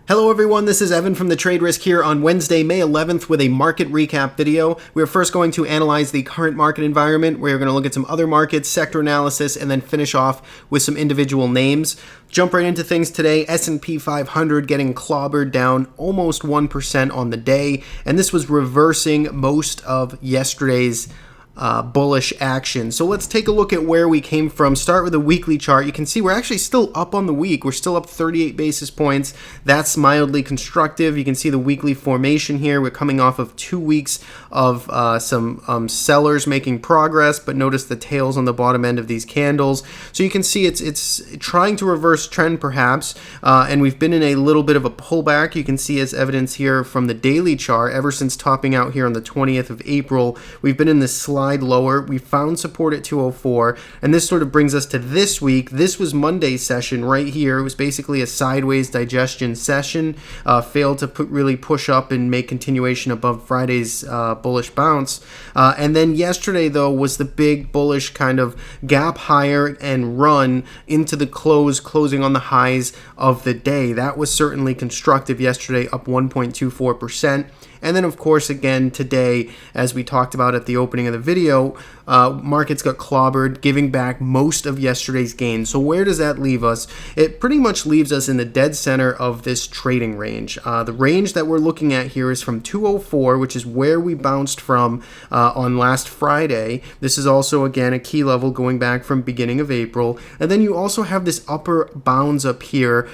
Hello everyone, this is Evan from the Trade Risk here on Wednesday, May 11th with a market recap video. We are first going to analyze the current market environment. We're going to look at some other markets, sector analysis, and then finish off with some individual names. Jump right into things today. S&P 500 getting clobbered down almost 1% on the day, and this was reversing most of yesterday's bullish action. So let's take a look at where we came from. Start with a weekly chart. You can see we're actually still up on the week. We're still up 38 basis points. That's mildly constructive. You can see the weekly formation here. We're coming off of 2 weeks of some sellers making progress, but notice the tails on the bottom end of these candles. So you can see it's trying to reverse trend perhaps, and we've been in a little bit of a pullback. You can see as evidence here from the daily chart, ever since topping out here on the 20th of April, we've been in this slide lower. We found support at 204, and this sort of brings us to this week. This was Monday's session right here. It was basically a sideways digestion session. Failed to really push up and make continuation above Friday's bullish bounce. And then yesterday, though, was the big bullish kind of gap higher and run into the closing on the highs of the day. That was certainly constructive yesterday, up 1.24%. And then, of course, again, today, as we talked about at the opening of the video, markets got clobbered, giving back most of yesterday's gains. So where does that leave us? It pretty much leaves us in the dead center of this trading range. The range that we're looking at here is from 204, which is where we bounced from on last Friday. This is also, again, a key level going back from beginning of April. And then you also have this upper bounds up here.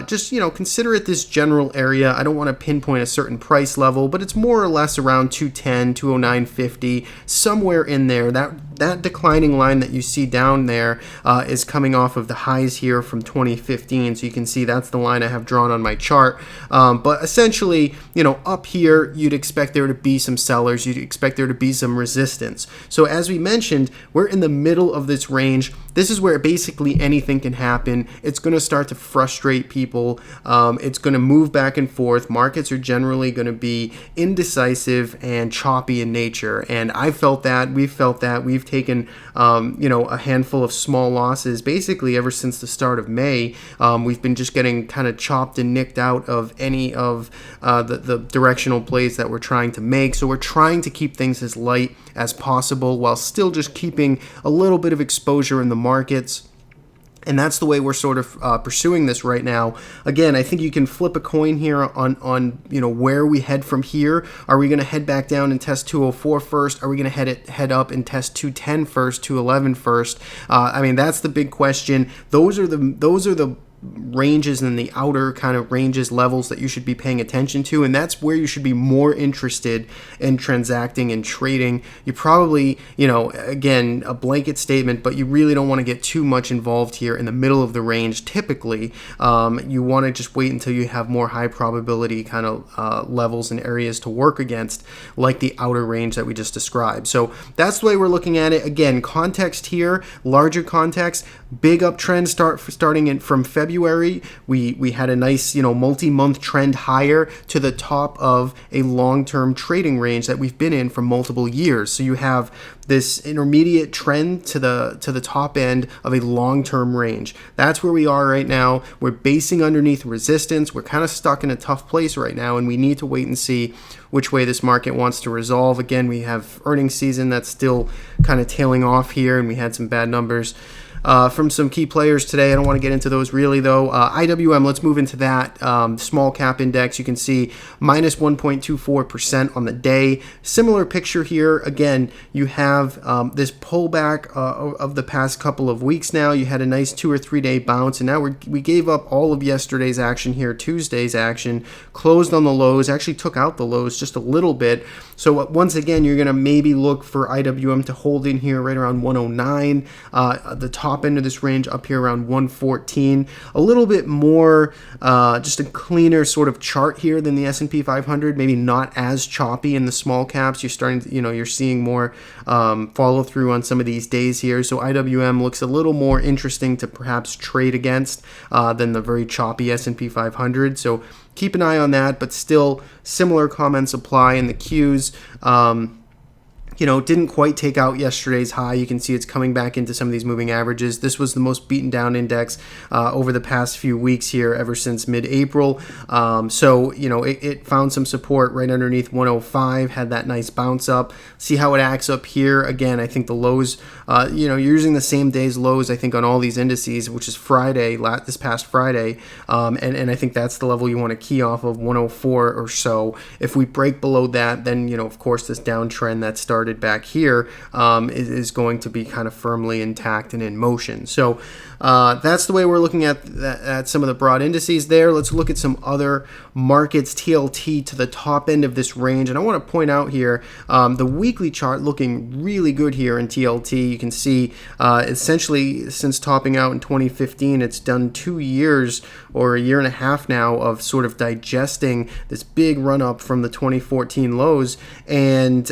Just, consider it this general area. I don't want to pinpoint a certain price level, but it's more or less around 210, 209.50, somewhere in there. That declining line that you see down there is coming off of the highs here from 2015. So you can see that's the line I have drawn on my chart. But essentially, up here, you'd expect there to be some sellers. You'd expect there to be some resistance. So as we mentioned, we're in the middle of this range. This is where basically anything can happen. It's going to start to frustrate people. It's going to move back and forth. Markets are generally going to be indecisive and choppy in nature. And I felt that. We've felt that. We've taken, a handful of small losses basically ever since the start of May. We've been just getting kind of chopped and nicked out of any of the directional plays that we're trying to make. So we're trying to keep things as light as possible while still just keeping a little bit of exposure in the markets. And that's the way we're sort of pursuing this right now. Again, I think you can flip a coin here on where we head from here. Are we going to head back down and test 204 first? Are we going to head up and test 210 first, 211 first? That's the big question. Those are the ranges and the outer kind of ranges, levels that you should be paying attention to, and that's where you should be more interested in transacting and trading. You probably, again, a blanket statement, but you really don't want to get too much involved here in the middle of the range. Typically, you want to just wait until you have more high probability kind of levels and areas to work against, like the outer range that we just described. So that's the way we're looking at it. Again, context here, larger context, big uptrend starting from February. We had a nice, multi-month trend higher to the top of a long-term trading range that we've been in for multiple years. So you have this intermediate trend to the top end of a long-term range. That's where we are right now. We're basing underneath resistance. We're kind of stuck in a tough place right now, and we need to wait and see which way this market wants to resolve. Again, we have earnings season that's still kind of tailing off here, and we had some bad numbers from some key players today. I don't want to get into those really, though. IWM, let's move into that. Small cap index, you can see minus 1.24% on the day. Similar picture here. Again, you have this pullback of the past couple of weeks now. You had a nice 2 or 3 day bounce, and now we gave up all of yesterday's action here, Tuesday's action, closed on the lows, actually took out the lows just a little bit. So once again, you're going to maybe look for IWM to hold in here right around 109. The top end of this range up here around 114. A little bit more, just a cleaner sort of chart here than the S&P 500. Maybe not as choppy in the small caps. You're starting to, you're seeing more follow through on some of these days here. So IWM looks a little more interesting to perhaps trade against than the very choppy S&P 500. So keep an eye on that, but still similar comments apply in the Qs. Didn't quite take out yesterday's high. You can see it's coming back into some of these moving averages. This was the most beaten down index over the past few weeks here, ever since mid-April. It found some support right underneath 105, had that nice bounce up. See how it acts up here. Again, I think the lows, you're using the same day's lows, I think, on all these indices, which is Friday, this past Friday. And I think that's the level you want to key off of, 104 or so. If we break below that, then, of course, this downtrend that started back here is going to be kind of firmly intact and in motion. So that's the way we're looking at some of the broad indices there. Let's look at some other markets. TLT to the top end of this range, and I want to point out here the weekly chart looking really good here in TLT. You can see essentially since topping out in 2015, it's done 2 years or a year and a half now of sort of digesting this big run up from the 2014 lows, and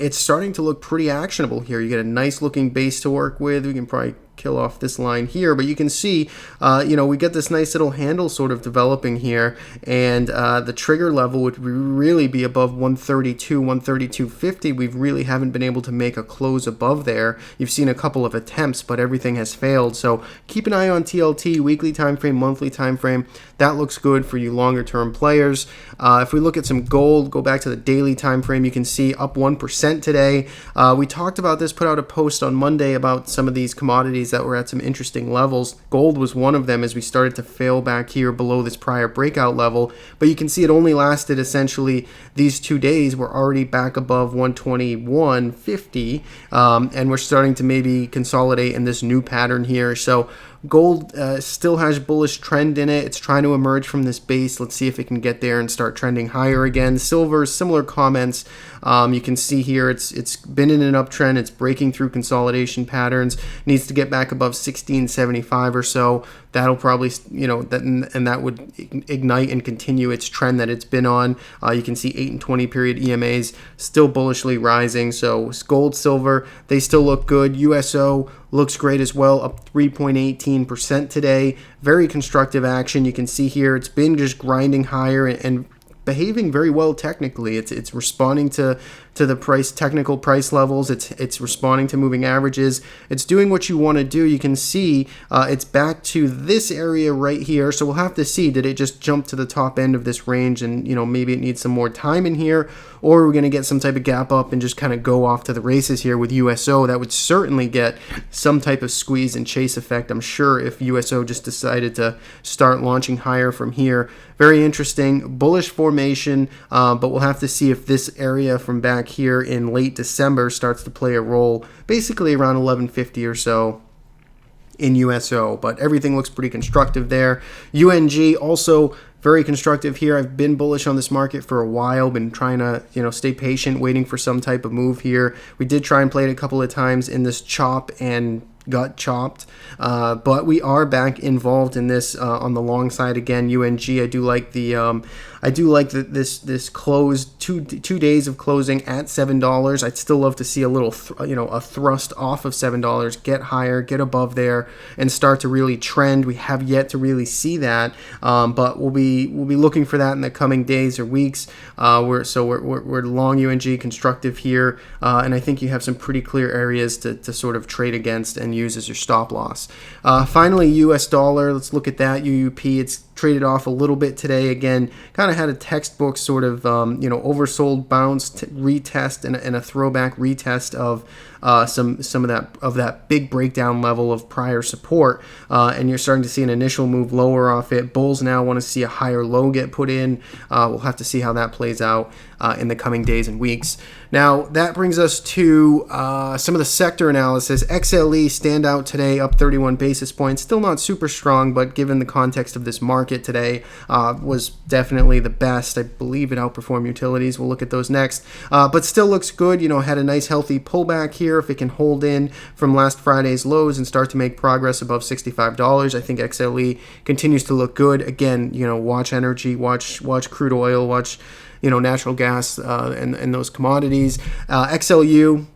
it's starting to look pretty actionable here. You get a nice looking base to work with. We can probably kill off this line here, but you can see we get this nice little handle sort of developing here, and the trigger level would really be above 132, 132.50. We really haven't been able to make a close above there. You've seen a couple of attempts, but everything has failed. So keep an eye on TLT, weekly time frame, monthly time frame. That looks good for you longer term players. If we look at some gold, go back to the daily time frame, you can see up 1% today. We talked about this, put out a post on Monday about some of these commodities that were at some interesting levels. Gold was one of them as we started to fail back here below this prior breakout level, but you can see it only lasted essentially these 2 days. We're already back above 121.50, and we're starting to maybe consolidate in this new pattern here. So gold still has bullish trend in it. It's trying to emerge from this base. Let's see if it can get there and start trending higher again. Silver, similar comments. You can see here it's been in an uptrend. It's breaking through consolidation patterns. Needs to get back above 1675 or so. That'll probably, that would ignite and continue its trend that it's been on. You can see 8 and 20 period EMAs still bullishly rising. So gold, silver, they still look good. USO looks great as well, up 3.18% today. Very constructive action. You can see here it's been just grinding higher and behaving very well technically. It's responding to the technical price levels. It's responding to moving averages. It's doing what you want to do. You can see it's back to this area right here. So we'll have to see, did it just jump to the top end of this range and maybe it needs some more time in here, or we're going to get some type of gap up and just kind of go off to the races here with USO. That would certainly get some type of squeeze and chase effect, I'm sure, if USO just decided to start launching higher from here. Very interesting, bullish formation, but we'll have to see if this area from back here in late December starts to play a role, basically around 1150 or so in USO, but everything looks pretty constructive there. UNG also very constructive here. I've been bullish on this market for a while, been trying to stay patient, waiting for some type of move here. We did try and play it a couple of times in this chop and got chopped, but we are back involved in this on the long side again. UNG, I do like this close, two days of closing at $7. I'd still love to see a little a thrust off of $7, get higher, get above there, and start to really trend. We have yet to really see that, but we'll be looking for that in the coming days or weeks. We're long UNG, constructive here, and I think you have some pretty clear areas to sort of trade against and use as your stop loss. Finally, US dollar, let's look at that. UUP, it's traded off a little bit today. Again, kind of had a textbook sort of oversold bounce retest and a throwback retest of some of that big breakdown level of prior support, and you're starting to see an initial move lower off it. Bulls now want to see a higher low get put in. We'll have to see how that plays out in the coming days and weeks. Now that brings us to some of the sector analysis. XLE standout today, up 31 basis points. Still not super strong, but given the context of this market today, was definitely the best. I believe it outperformed utilities. We'll look at those next, but still looks good. Had a nice healthy pullback here. If it can hold in from last Friday's lows and start to make progress above $65, I think XLE continues to look good. Again, watch energy, watch crude oil, watch natural gas and those commodities. XLU,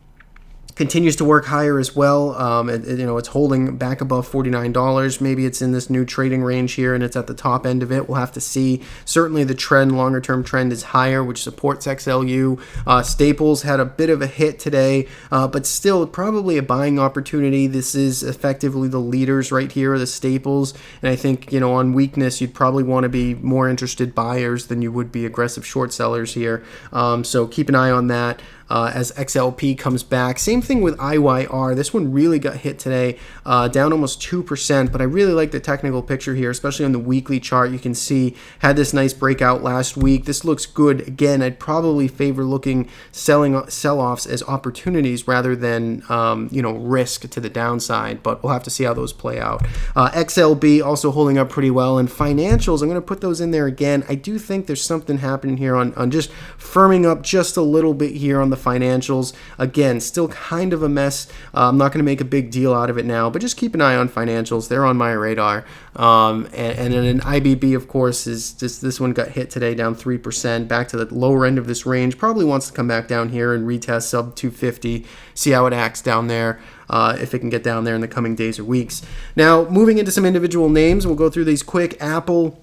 continues to work higher as well. It's holding back above $49. Maybe it's in this new trading range here and it's at the top end of it. We'll have to see. Certainly the trend, longer term trend, is higher, which supports XLU. Staples had a bit of a hit today, but still probably a buying opportunity. This is effectively the leaders right here, the staples. And I think, on weakness, you'd probably want to be more interested buyers than you would be aggressive short sellers here. So keep an eye on that. As XLP comes back. Same thing with IYR. This one really got hit today, down almost 2%, but I really like the technical picture here, especially on the weekly chart. You can see had this nice breakout last week. This looks good. Again, I'd probably favor looking sell-offs as opportunities rather than risk to the downside, but we'll have to see how those play out. XLB also holding up pretty well, and financials, I'm going to put those in there again. I do think there's something happening here on just firming up just a little bit here on the financials. Again, still kind of a mess. I'm not going to make a big deal out of it now, but just keep an eye on financials. They're on my radar. And then an IBB, of course, is just this one got hit today, down 3%, back to the lower end of this range. Probably wants to come back down here and retest sub 250, see how it acts down there. If it can get down there in the coming days or weeks. Now, moving into some individual names, we'll go through these quick. Apple,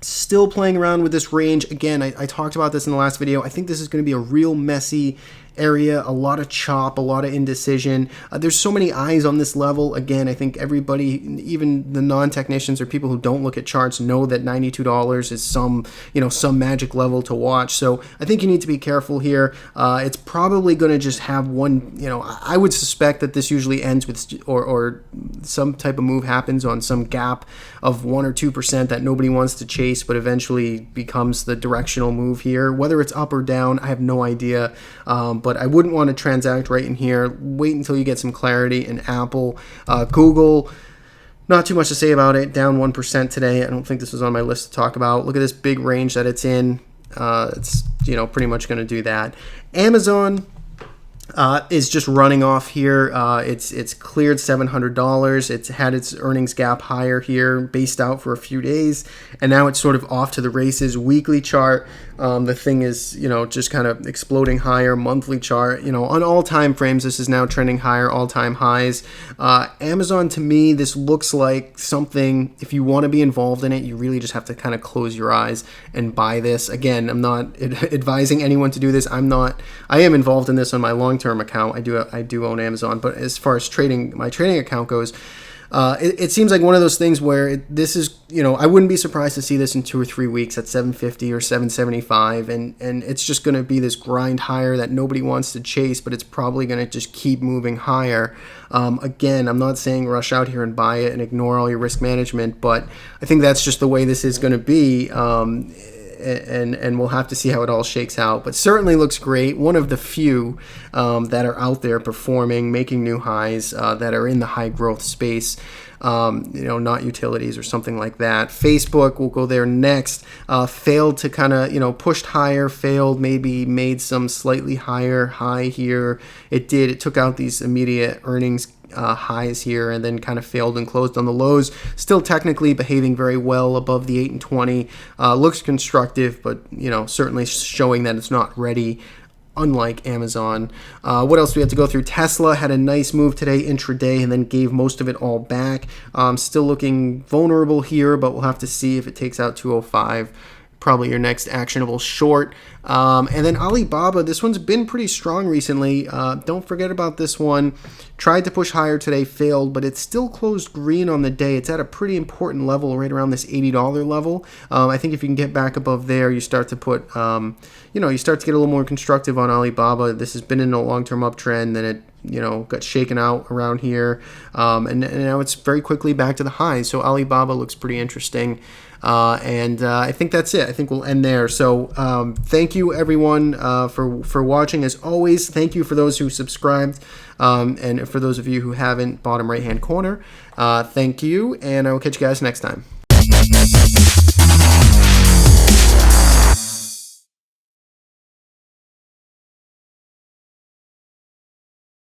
still playing around with this range. Again, I talked about this in the last video. I think this is going to be a real messy area, a lot of chop, a lot of indecision. There's so many eyes on this level. Again, I think everybody, even the non-technicians or people who don't look at charts, know that $92 is some magic level to watch. So I think you need to be careful here. It's probably going to just have one, I would suspect that this usually ends with, or some type of move happens on some gap of 1 or 2% that nobody wants to chase, but eventually becomes the directional move here. Whether it's up or down, I have no idea. But I wouldn't want to transact right in here. Wait until you get some clarity in Apple. Google, not too much to say about it. Down 1% today. I don't think this was on my list to talk about. Look at this big range that it's in. It's pretty much going to do that. Amazon is just running off here. It's cleared $700. It's had its earnings gap higher here, based out for a few days, and now it's sort of off to the races. Weekly chart, the thing is, just kind of exploding higher. Monthly chart, on all time frames, this is now trending higher, all-time highs. Amazon, to me, this looks like something, if you want to be involved in it, you really just have to kind of close your eyes and buy this. Again, I'm not advising anyone to do this. I am involved in this on my long-term account. I do own Amazon, but as far as my trading account goes, it seems like one of those things where this is, I wouldn't be surprised to see this in 2 or 3 weeks at 750 or 775, and it's just going to be this grind higher that nobody wants to chase, but it's probably going to just keep moving higher. Again, I'm not saying rush out here and buy it and ignore all your risk management, but I think that's just the way this is going to be. And we'll have to see how it all shakes out, but certainly looks great. One of the few that are out there performing, making new highs, that are in the high growth space, not utilities or something like that. Facebook, we'll go there next, failed to kind of, pushed higher, failed, maybe made some slightly higher high here. It took out these immediate earnings highs here and then kind of failed and closed on the lows. Still technically behaving very well above the 8 and 20. Looks constructive, but certainly showing that it's not ready, unlike Amazon. What else do we have to go through? Tesla had a nice move today intraday and then gave most of it all back. Still looking vulnerable here, but we'll have to see if it takes out 205. Probably your next actionable short. And then Alibaba, this one's been pretty strong recently. Don't forget about this one. Tried to push higher today, failed, but it's still closed green on the day. It's at a pretty important level, right around this $80 level. I think if you can get back above there, you start to put, you start to get a little more constructive on Alibaba. This has been in a long-term uptrend, then it got shaken out around here, and now it's very quickly back to the highs. So Alibaba looks pretty interesting. And I think that's it. I think we'll end there. So thank you, everyone, for watching. As always, thank you for those who subscribed, and for those of you who haven't, bottom right-hand corner. Thank you, and I will catch you guys next time.